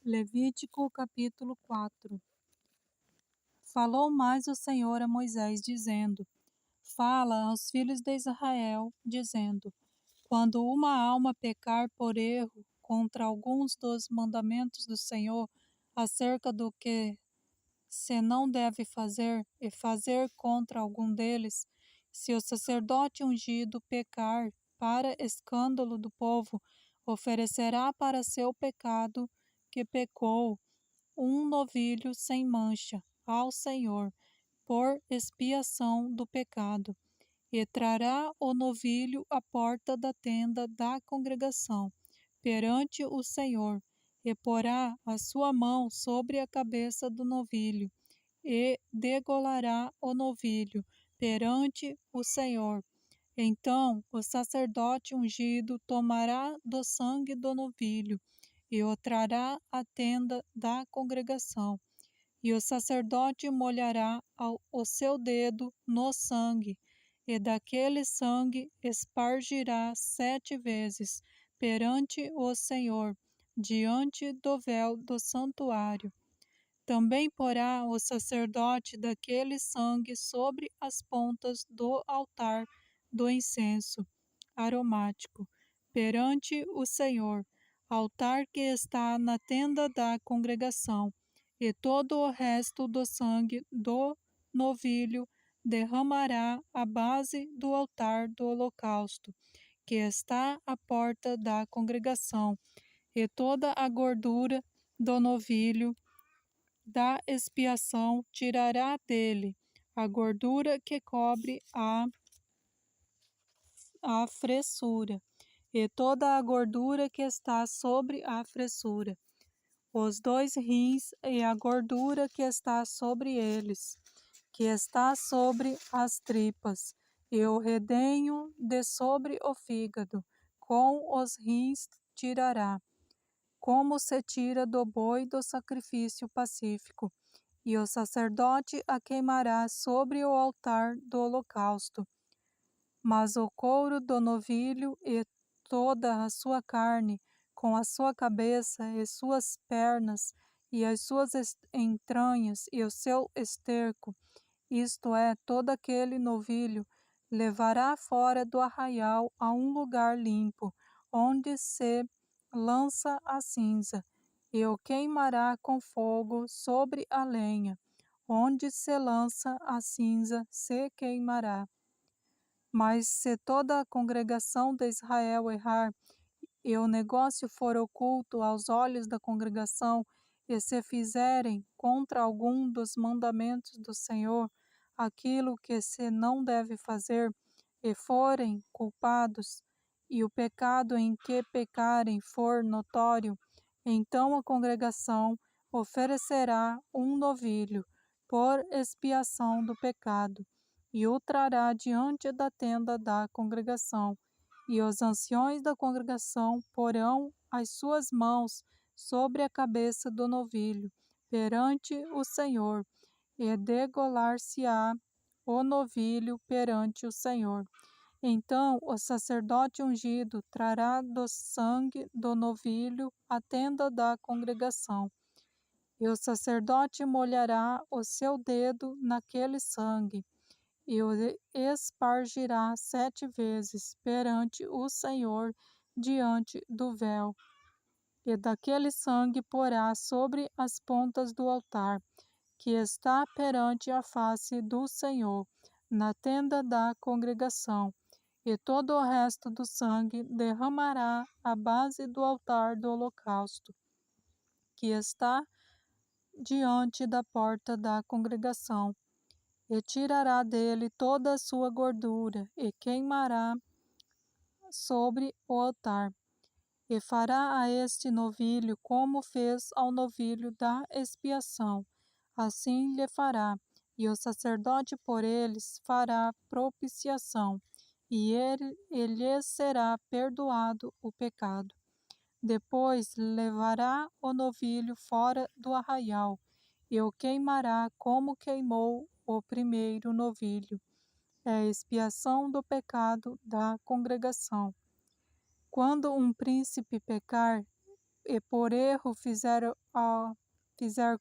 Levítico capítulo 4. Falou mais o Senhor a Moisés, dizendo: Fala aos filhos de Israel, dizendo: Quando uma alma pecar por erro contra alguns dos mandamentos do Senhor, acerca do que se não deve fazer, e fazer contra algum deles, se o sacerdote ungido pecar para escândalo do povo, oferecerá para seu pecado que pecou um novilho sem mancha ao Senhor, por expiação do pecado, e trará o novilho à porta da tenda da congregação, perante o Senhor, e porá a sua mão sobre a cabeça do novilho, e degolará o novilho perante o Senhor. Então o sacerdote ungido tomará do sangue do novilho, e o trará à tenda da congregação, e o sacerdote molhará o seu dedo no sangue, e daquele sangue espargirá 7 vezes perante o Senhor, diante do véu do santuário. Também porá o sacerdote daquele sangue sobre as pontas do altar do incenso aromático, perante o Senhor, altar que está na tenda da congregação, e todo o resto do sangue do novilho derramará à base do altar do holocausto, que está à porta da congregação, e toda a gordura do novilho da expiação tirará dele, a gordura que cobre a fressura, e toda a gordura que está sobre a fressura, os 2 rins e a gordura que está sobre eles, que está sobre as tripas, e o redenho de sobre o fígado, com os rins tirará, como se tira do boi do sacrifício pacífico, e o sacerdote a queimará sobre o altar do holocausto. Mas o couro do novilho e toda a sua carne, com a sua cabeça e suas pernas, e as suas entranhas e o seu esterco, isto é, todo aquele novilho, levará fora do arraial a um lugar limpo, onde se lança a cinza, e o queimará com fogo sobre a lenha, onde se lança a cinza se queimará. Mas se toda a congregação de Israel errar, e o negócio for oculto aos olhos da congregação, e se fizerem contra algum dos mandamentos do Senhor aquilo que se não deve fazer, e forem culpados, e o pecado em que pecarem for notório, então a congregação oferecerá um novilho por expiação do pecado, e o trará diante da tenda da congregação, e os anciões da congregação porão as suas mãos sobre a cabeça do novilho, perante o Senhor, e degolar-se-á o novilho perante o Senhor. Então o sacerdote ungido trará do sangue do novilho à tenda da congregação, e o sacerdote molhará o seu dedo naquele sangue, e o espargirá 7 vezes perante o Senhor diante do véu. E daquele sangue porá sobre as pontas do altar, que está perante a face do Senhor, na tenda da congregação, e todo o resto do sangue derramará à base do altar do holocausto, que está diante da porta da congregação, e tirará dele toda a sua gordura, e queimará sobre o altar. E fará a este novilho como fez ao novilho da expiação, assim lhe fará, e o sacerdote por eles fará propiciação, e lhe será perdoado o pecado. Depois levará o novilho fora do arraial, e o queimará como queimou o primeiro novilho. É a expiação do pecado da congregação. Quando um príncipe pecar, por erro fizer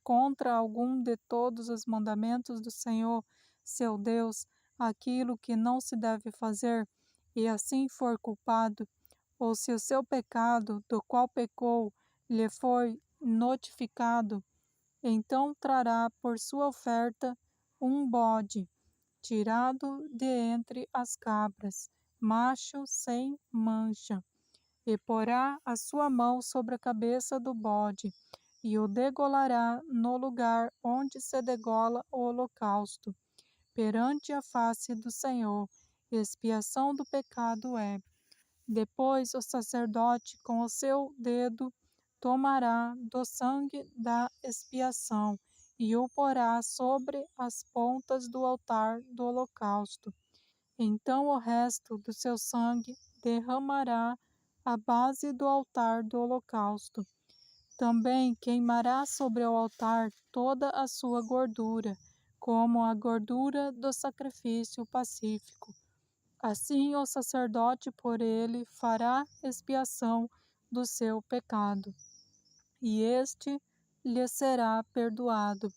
contra algum de todos os mandamentos do Senhor, seu Deus, aquilo que não se deve fazer, e assim for culpado, ou se o seu pecado, do qual pecou, lhe foi notificado, então trará por sua oferta um bode, tirado de entre as cabras, macho sem mancha, e porá a sua mão sobre a cabeça do bode, e o degolará no lugar onde se degola o holocausto, perante a face do Senhor. Expiação do pecado é. Depois o sacerdote com o seu dedo tomará do sangue da expiação e o porá sobre as pontas do altar do holocausto. Então o resto do seu sangue derramará à base do altar do holocausto. Também queimará sobre o altar toda a sua gordura, como a gordura do sacrifício pacífico. Assim o sacerdote por ele fará expiação do seu pecado, e este lhe será perdoado.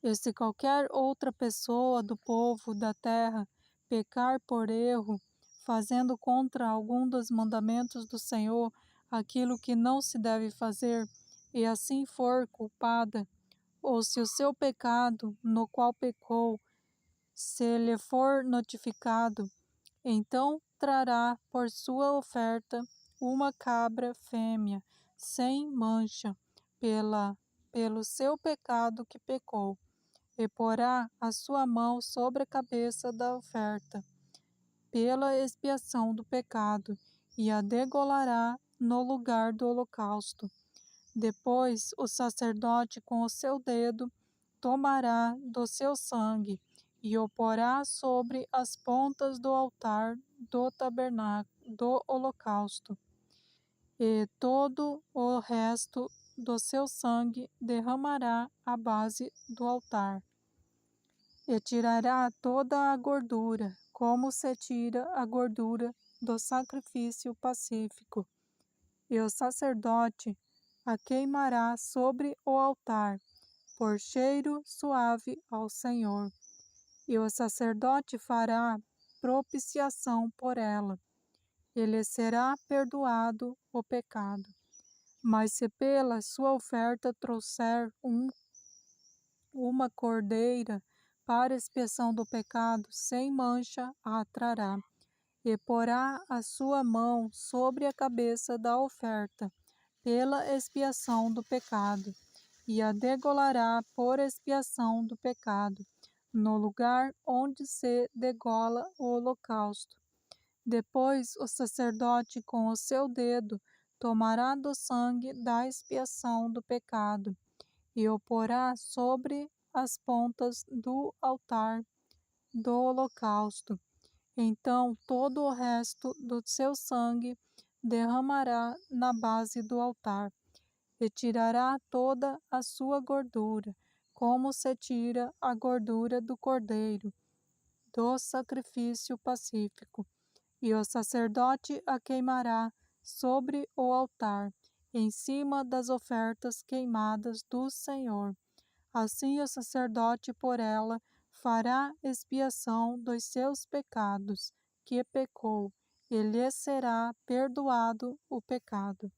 E se qualquer outra pessoa do povo da terra pecar por erro, fazendo contra algum dos mandamentos do Senhor aquilo que não se deve fazer, e assim for culpada, ou se o seu pecado, no qual pecou, se lhe for notificado, então trará por sua oferta uma cabra fêmea, sem mancha, pelo seu pecado que pecou, e porá a sua mão sobre a cabeça da oferta, pela expiação do pecado, e a degolará no lugar do holocausto. Depois o sacerdote com o seu dedo tomará do seu sangue e o porá sobre as pontas do altar do tabernáculo do holocausto, e todo o resto do seu sangue derramará à base do altar. E tirará toda a gordura, como se tira a gordura do sacrifício pacífico, e o sacerdote a queimará sobre o altar, por cheiro suave ao Senhor. E o sacerdote fará propiciação por ela, e lhe será perdoado o pecado. Mas se pela sua oferta trouxer uma cordeira para expiação do pecado, sem mancha a trará, e porá a sua mão sobre a cabeça da oferta, pela expiação do pecado, e a degolará por expiação do pecado, no lugar onde se degola o holocausto. Depois o sacerdote com o seu dedo tomará do sangue da expiação do pecado, e o porá sobre as pontas do altar do holocausto. Então todo o resto do seu sangue derramará na base do altar, e tirará toda a sua gordura, como se tira a gordura do cordeiro, do sacrifício pacífico. E o sacerdote a queimará sobre o altar, em cima das ofertas queimadas do Senhor. Assim o sacerdote por ela fará expiação dos seus pecados, que pecou, e lhe será perdoado o pecado.